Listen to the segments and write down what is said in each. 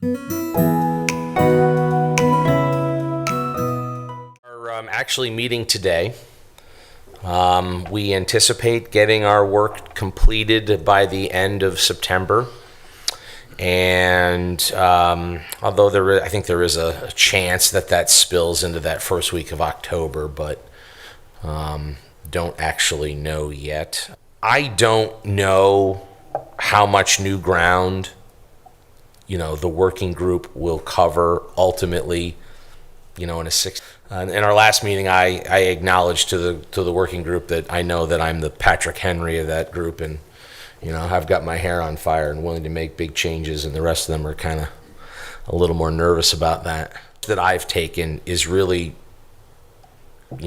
We're actually meeting today. We anticipate getting our work completed by the end of September. And although I think there is a chance that spills into that first week of October, but don't actually know yet. I don't know how much new ground, the working group will cover ultimately, in a six. In our last meeting, I acknowledged to the working group that I know that I'm the Patrick Henry of that group, and I've got my hair on fire and willing to make big changes, and the rest of them are kind of a little more nervous about that. That I've taken is really,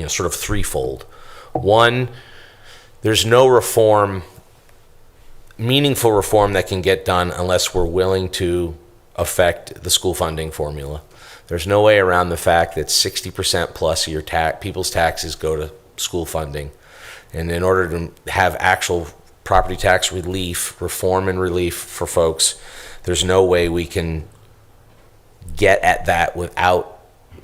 sort of threefold. One, there's no meaningful reform that can get done unless we're willing to affect the school funding formula. There's no way around the fact that 60% plus of your people's taxes go to school funding. And in order to have actual property tax reform and relief for folks, there's no way we can get at that without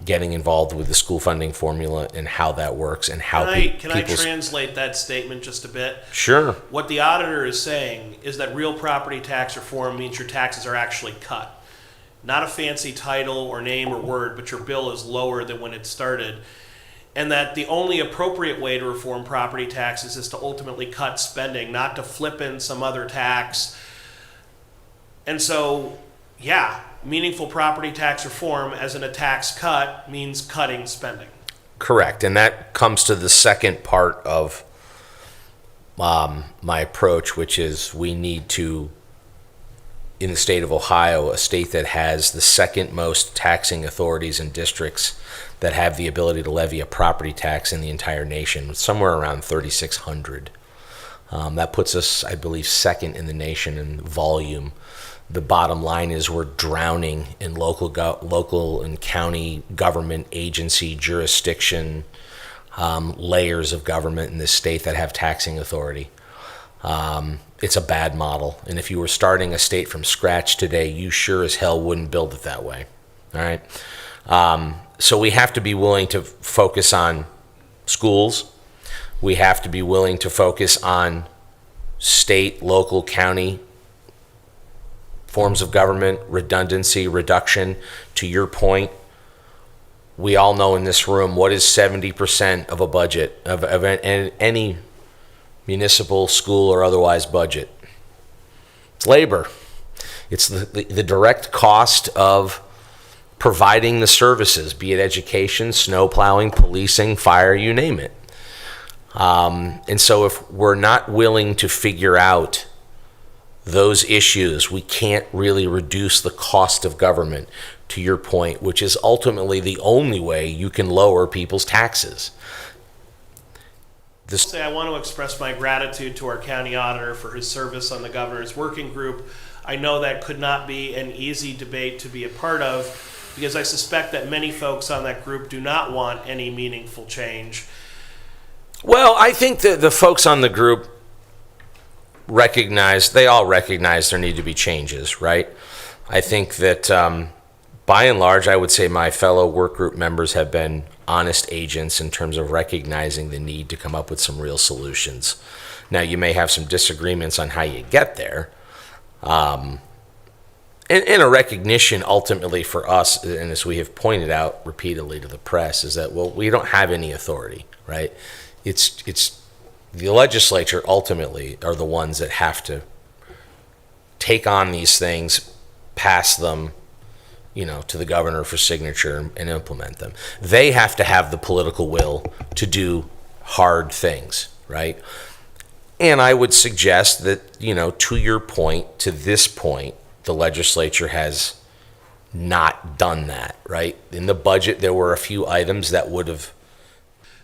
getting involved with the school funding formula and how that works and how Can I translate that statement just a bit? Sure. What the auditor is saying is that real property tax reform means your taxes are actually cut. Not a fancy title or name or word, but your bill is lower than when it started. And that the only appropriate way to reform property taxes is to ultimately cut spending, not to flip in some other tax. And so, meaningful property tax reform as in a tax cut means cutting spending. Correct. And that comes to the second part of my approach, which is we need to, in the state of Ohio, a state that has the second most taxing authorities and districts that have the ability to levy a property tax in the entire nation, somewhere around 3,600. That puts us, I believe, second in the nation in volume. The bottom line is we're drowning in local and county government agency jurisdiction layers of government in this state that have taxing authority. It's a bad model. And if you were starting a state from scratch today, you sure as hell wouldn't build it that way. All right. So we have to be willing to focus on schools. We have to be willing to focus on state, local, county forms of government, redundancy, reduction. To your point, we all know in this room what is 70% of a budget of any municipal, school, or otherwise budget. It's labor. It's the direct cost of providing the services, be it education, snow plowing, policing, fire, you name it. And so if we're not willing to figure out those issues, we can't really reduce the cost of government, to your point, which is ultimately the only way you can lower people's taxes. I want to express my gratitude to our county auditor for his service on the governor's working group. I know that could not be an easy debate to be a part of, because I suspect that many folks on that group do not want any meaningful change. Well, I think that the folks on the group recognize there need to be changes, right? I think that by and large, I would say my fellow work group members have been honest agents in terms of recognizing the need to come up with some real solutions. Now, you may have some disagreements on how you get there. And a recognition ultimately for us, and as we have pointed out repeatedly to the press, is that, well, we don't have any authority, right? It's the legislature ultimately are the ones that have to take on these things, pass them, to the governor for signature and implement them. They have to have the political will to do hard things, right? And I would suggest that, to your point, to this point, the legislature has not done that, right? In the budget, there were a few items that would have.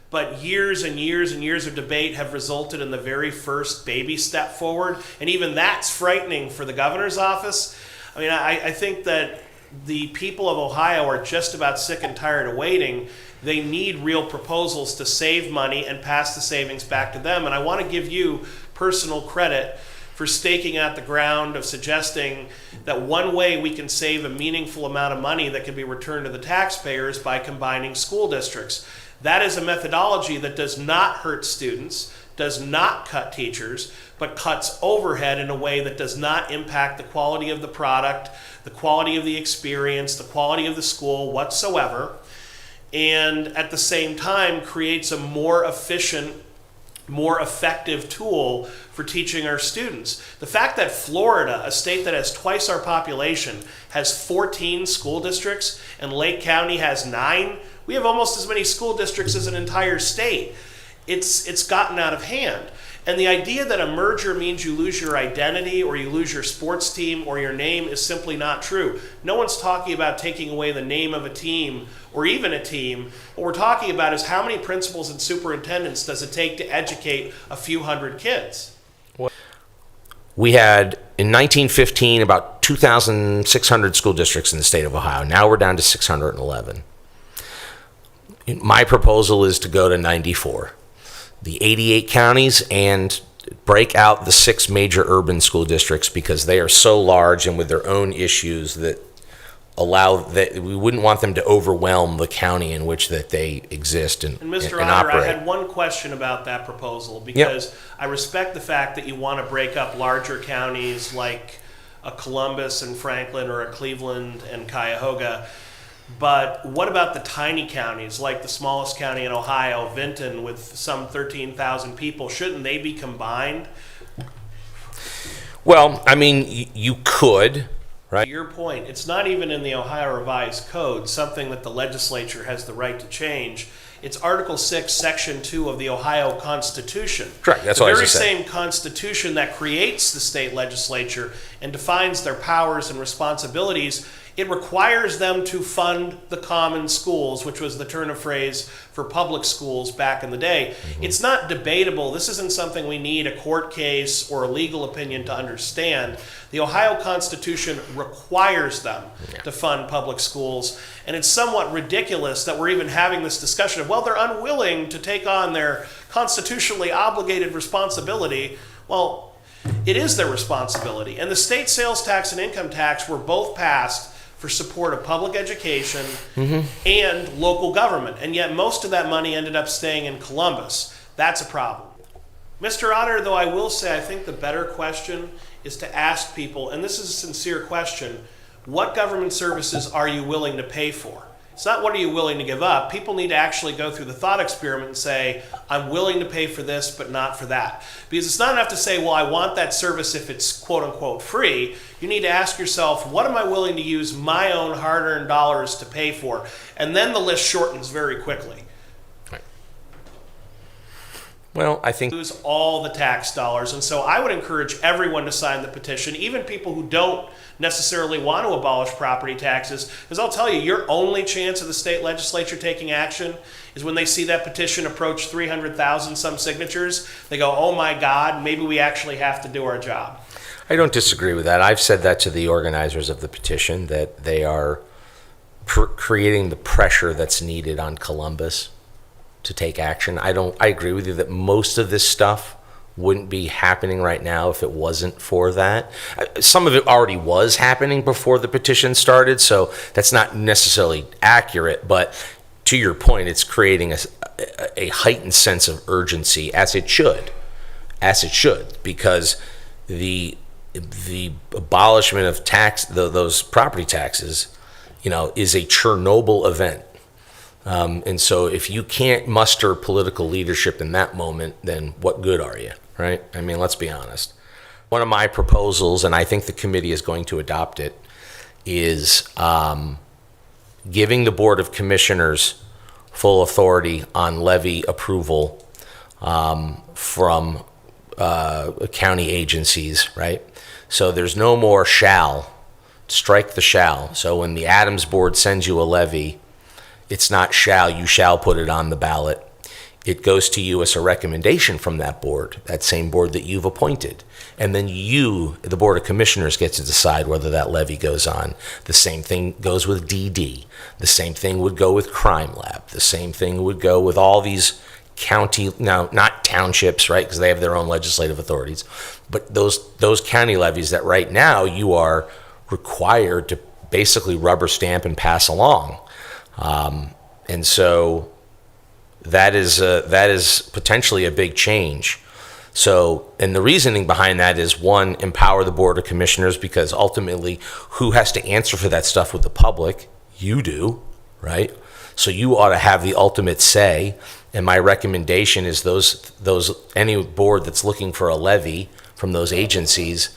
But years and years and years of debate have resulted in the very first baby step forward. And even that's frightening for the governor's office. I mean, I think that the people of Ohio are just about sick and tired of waiting. They need real proposals to save money and pass the savings back to them. And I want to give you personal credit for staking out the ground of suggesting that one way we can save a meaningful amount of money that can be returned to the taxpayers by combining school districts. That is a methodology that does not hurt students, does not cut teachers, but cuts overhead in a way that does not impact the quality of the product, the quality of the experience, the quality of the school whatsoever, and at the same time creates a more efficient, more effective tool for teaching our students. The fact that Florida, a state that has twice our population, has 14 school districts and Lake County has 9, we have almost as many school districts as an entire state. It's gotten out of hand. And the idea that a merger means you lose your identity or you lose your sports team or your name is simply not true. No one's talking about taking away the name of a team or even a team. What we're talking about is how many principals and superintendents does it take to educate a few hundred kids? We had, in 1915, about 2,600 school districts in the state of Ohio. Now we're down to 611. My proposal is to go to 94. The 88 counties, and break out the 6 major urban school districts because they are so large and with their own issues that allow that we wouldn't want them to overwhelm the county in which that they exist and Mr. and Auditor, operate. I had one question about that proposal because I respect the fact that you want to break up larger counties like a Columbus and Franklin or a Cleveland and Cuyahoga. But what about the tiny counties, like the smallest county in Ohio, Vinton, with some 13,000 people? Shouldn't they be combined? Well, I mean, you could, right? To your point, it's not even in the Ohio Revised Code, something that the legislature has the right to change. It's Article 6, Section 2 of the Ohio Constitution. Correct, that's the what I was very just saying. same Constitution that creates the state legislature and defines their powers and responsibilities. It requires them to fund the common schools, which was the turn of phrase for public schools back in the day. Mm-hmm. It's not debatable. This isn't something we need a court case or a legal opinion to understand. The Ohio Constitution requires them to fund public schools, and it's somewhat ridiculous that we're even having this discussion of, well, they're unwilling to take on their constitutionally obligated responsibility. Well, it is their responsibility, and the state sales tax and income tax were both passed for support of public education and local government. And yet most of that money ended up staying in Columbus. That's a problem. Mr. Auditor, though, I will say I think the better question is to ask people, and this is a sincere question, what government services are you willing to pay for? It's not what are you willing to give up. People need to actually go through the thought experiment and say, I'm willing to pay for this, but not for that. Because it's not enough to say, well, I want that service if it's quote unquote free. You need to ask yourself, what am I willing to use my own hard-earned dollars to pay for? And then the list shortens very quickly. Right. Well, I think Lose all the tax dollars. And so I would encourage everyone to sign the petition, even people who don't necessarily want to abolish property taxes, because I'll tell you, your only chance of the state legislature taking action is when they see that petition approach 300,000 some signatures. They go, oh my God, maybe we actually have to do our job. I don't disagree with that. I've said that to the organizers of the petition, that they are creating the pressure that's needed on Columbus to take action. I agree with you that most of this stuff wouldn't be happening right now if it wasn't for that. Some of it already was happening before the petition started, so that's not necessarily accurate, but to your point, it's creating a heightened sense of urgency, as it should, because the abolishment of those property taxes, is a Chernobyl event. And so if you can't muster political leadership in that moment, then what good are you, right? I mean, let's be honest. One of my proposals, and I think the committee is going to adopt it, is giving the Board of Commissioners full authority on levy approval from county agencies, right? So there's no more shall, strike the shall. So when the Adams Board sends you a levy, it's not shall, you shall put it on the ballot. It goes to you as a recommendation from that board, that same board that you've appointed. And then you, the Board of Commissioners, get to decide whether that levy goes on. The same thing goes with DD. The same thing would go with Crime Lab. The same thing would go with all these county, now not townships, right, because they have their own legislative authorities, but those county levies that right now you are required to basically rubber stamp and pass along. And so that is potentially a big change. So, and the reasoning behind that is, one, empower the Board of Commissioners, because ultimately, who has to answer for that stuff with the public? You do, right? So you ought to have the ultimate say. And my recommendation is any board that's looking for a levy from those agencies,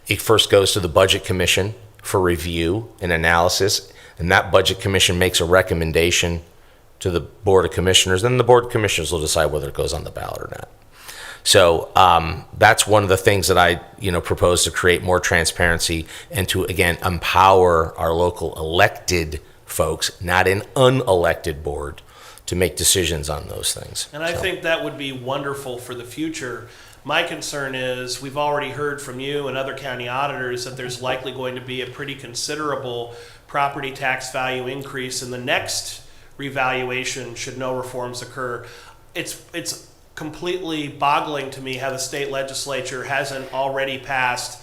it first goes to the Budget Commission for review and analysis, and that Budget Commission makes a recommendation to the Board of Commissioners, then the Board of Commissioners will decide whether it goes on the ballot or not. So that's one of the things that I propose, to create more transparency and to, again, empower our local elected folks, not an unelected board, to make decisions on those things. And I think that would be wonderful for the future. My concern is, we've already heard from you and other county auditors that there's likely going to be a pretty considerable property tax value increase in the next revaluation should no reforms occur. It's completely boggling to me how the state legislature hasn't already passed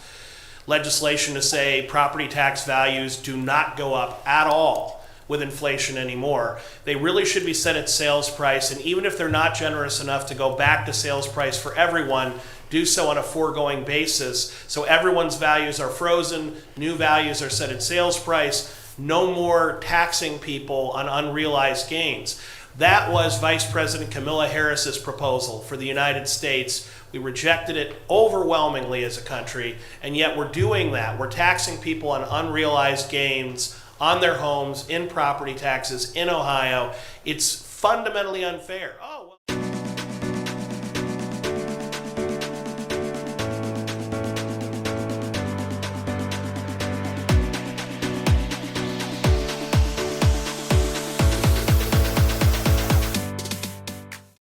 legislation to say property tax values do not go up at all with inflation anymore. They really should be set at sales price, and even if they're not generous enough to go back to sales price for everyone, do so on a foregoing basis, so everyone's values are frozen, new values are set at sales price, no more taxing people on unrealized gains. That was Vice President Kamala Harris's proposal for the United States. We rejected it overwhelmingly as a country, and yet we're doing that. We're taxing people on unrealized gains on their homes, in property taxes, in Ohio. It's fundamentally unfair. Oh,